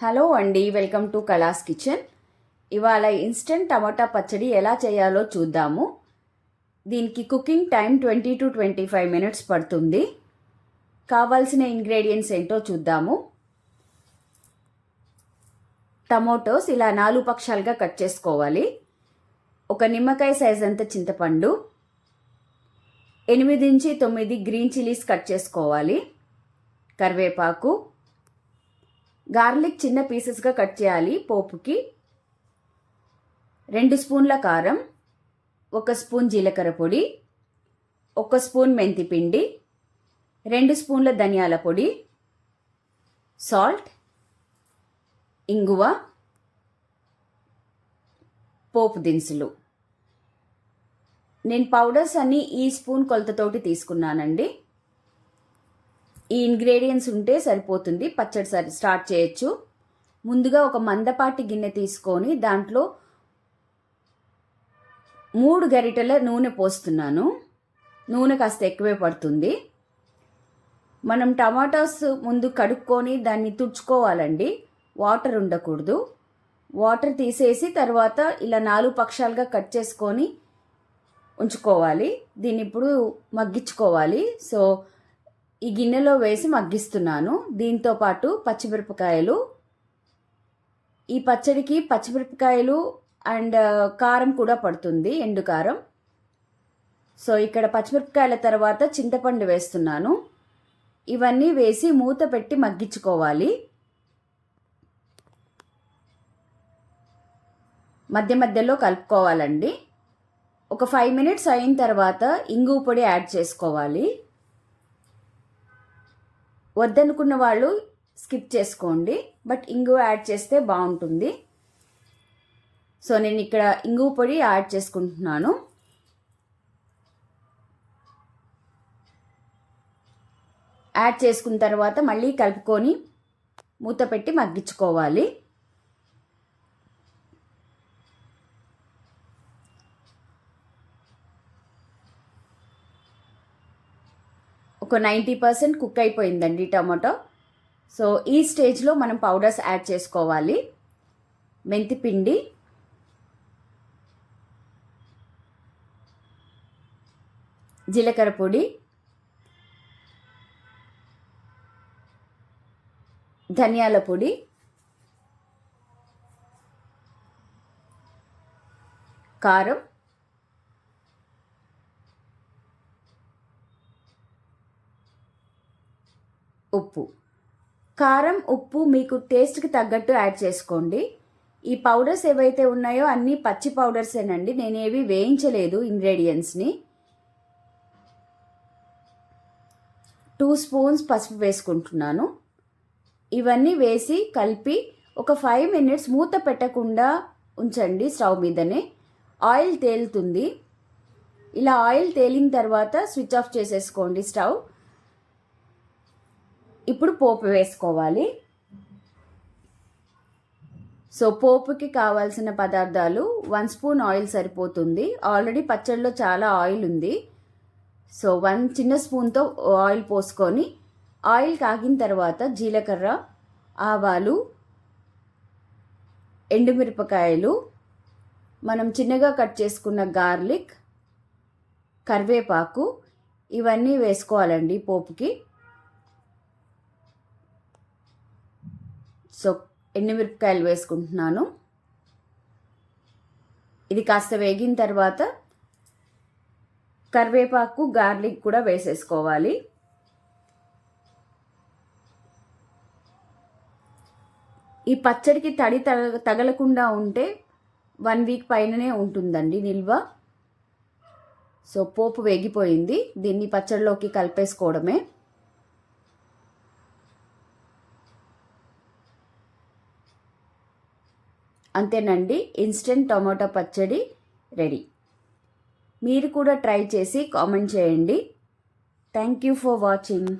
Hello అండి, welcome to కళాస్ kitchen. ఇవాళ instant టమాటా పచ్చడి ఎలా చేయాలో చూద్దాము. దీనికి కుకింగ్ టైం 20 to 25 మినిట్స్ పడుతుంది. కావాల్సిన ఇంగ్రీడియంట్స్ ఏంటో చూద్దాము. టమాటోస్ ఇలా 4 పక్షాలుగా కట్ చేసుకోవాలి. ఒక నిమ్మకాయ సైజ్ అంత చింతపండు, 8 నుంచి 9 గ్రీన్ చిల్లీస్ కట్ చేసుకోవాలి. కరివేపాకు, గార్లిక్ చిన్న పీసెస్గా కట్ చేయాలి. పోపుకి 2 స్పూన్ల కారం, 1 స్పూన్ జీలకర్ర పొడి, 1 స్పూన్ మెంతి పిండి, 2 స్పూన్ల ధనియాల పొడి, సాల్ట్, ఇంగువ, పోపు దినుసులు. నేను పౌడర్స్ అన్నీ ఈ స్పూన్ కొలతతోటి తీసుకున్నానండి. ఈ ఇంగ్రీడియంట్స్ ఉంటే సరిపోతుంది. పచ్చడి స్టార్ట్ చేయొచ్చు. ముందుగా ఒక మందపాటి గిన్నె తీసుకొని దాంట్లో 3 గరిటెల నూనె పోస్తున్నాను. నూనె కాస్త ఎక్కువే పడుతుంది. మనం టమాటాస్ ముందు కడుక్కొని దాన్ని తుడుచుకోవాలండి. వాటర్ ఉండకూడదు. వాటర్ తీసేసి తర్వాత ఇలా 4 పక్షాలుగా కట్ చేసుకొని ఉంచుకోవాలి. దీన్ని ఇప్పుడు మగ్గించుకోవాలి. సో ఈ గిన్నెలో వేసి మగ్గిస్తున్నాను. దీంతో పాటు పచ్చిమిరపకాయలు, ఈ పచ్చడికి పచ్చిమిరపకాయలు అండ్ కారం కూడా పడుతుంది, ఎండు కారం. సో ఇక్కడ పచ్చిమిరపకాయల తర్వాత చింతపండు వేస్తున్నాను. ఇవన్నీ వేసి మూత పెట్టి మగ్గించుకోవాలి. మధ్య మధ్యలో కలుపుకోవాలండి. ఒక 5 మినిట్స్ అయిన తర్వాత ఇంగువ పొడి యాడ్ చేసుకోవాలి. వద్దనుకున్న వాళ్ళు స్కిప్ చేసుకోండి, బట్ ఇంగువ యాడ్ చేస్తే బాగుంటుంది. సో నేను ఇక్కడ ఇంగువ పొడి యాడ్ చేసుకుంటున్నాను. యాడ్ చేసుకున్న తర్వాత మళ్ళీ కలుపుకొని మూత పెట్టి మగ్గించుకోవాలి. ఒక 90% కుక్ అయిపోయిందండి టమాటో. సో ఈ స్టేజ్లో మనం పౌడర్స్ యాడ్ చేసుకోవాలి. మెంతి పిండి, జీలకర్ర పొడి, ధనియాల పొడి, కారం, ఉప్పు. కారం, ఉప్పు మీకు టేస్ట్కి తగ్గట్టు యాడ్ చేసుకోండి. ఈ పౌడర్స్ ఏవైతే ఉన్నాయో అన్నీ పచ్చి పౌడర్సేనండి. నేనేవి వేయించలేదు ఇంగ్రీడియంట్స్ని. 2 స్పూన్స్ పసుపు వేసుకుంటున్నాను. ఇవన్నీ వేసి కలిపి ఒక 5 మినిట్స్ మూత పెట్టకుండా ఉంచండి స్టవ్ మీదనే. ఆయిల్ తేలుతుంది. ఇలా ఆయిల్ తేలిన తర్వాత స్విచ్ ఆఫ్ చేసేసుకోండి స్టవ్. ఇప్పుడు పోపు వేసుకోవాలి. సో పోపుకి కావాల్సిన పదార్థాలు 1 స్పూన్ ఆయిల్ సరిపోతుంది. ఆల్రెడీ పచ్చడిలో చాలా ఆయిల్ ఉంది. సో 1 చిన్న స్పూన్తో ఆయిల్ పోసుకొని ఆయిల్ కాగిన తర్వాత జీలకర్ర, ఆవాలు, ఎండుమిరపకాయలు, మనం చిన్నగా కట్ చేసుకున్న గార్లిక్, కరివేపాకు ఇవన్నీ వేసుకోవాలండి పోపుకి. సో ఎండుమిరపకాయలు వేసుకుంటున్నాను. ఇది కాస్త వేగిన తర్వాత కరివేపాకు, గార్లిక్ కూడా వేసేసుకోవాలి. ఈ పచ్చడికి తడి తగలకుండా ఉంటే 1 వీక్ పైననే ఉంటుందండి నిల్వ. సో పోపు వేగిపోయింది. దీన్ని పచ్చడిలోకి కలిపేసుకోవడమే. అంతేనండి, ఇన్స్టెంట్ టమాటా పచ్చడి రెడీ. మీరు కూడా ట్రై చేసి కామెంట్ చేయండి. Thank you for watching.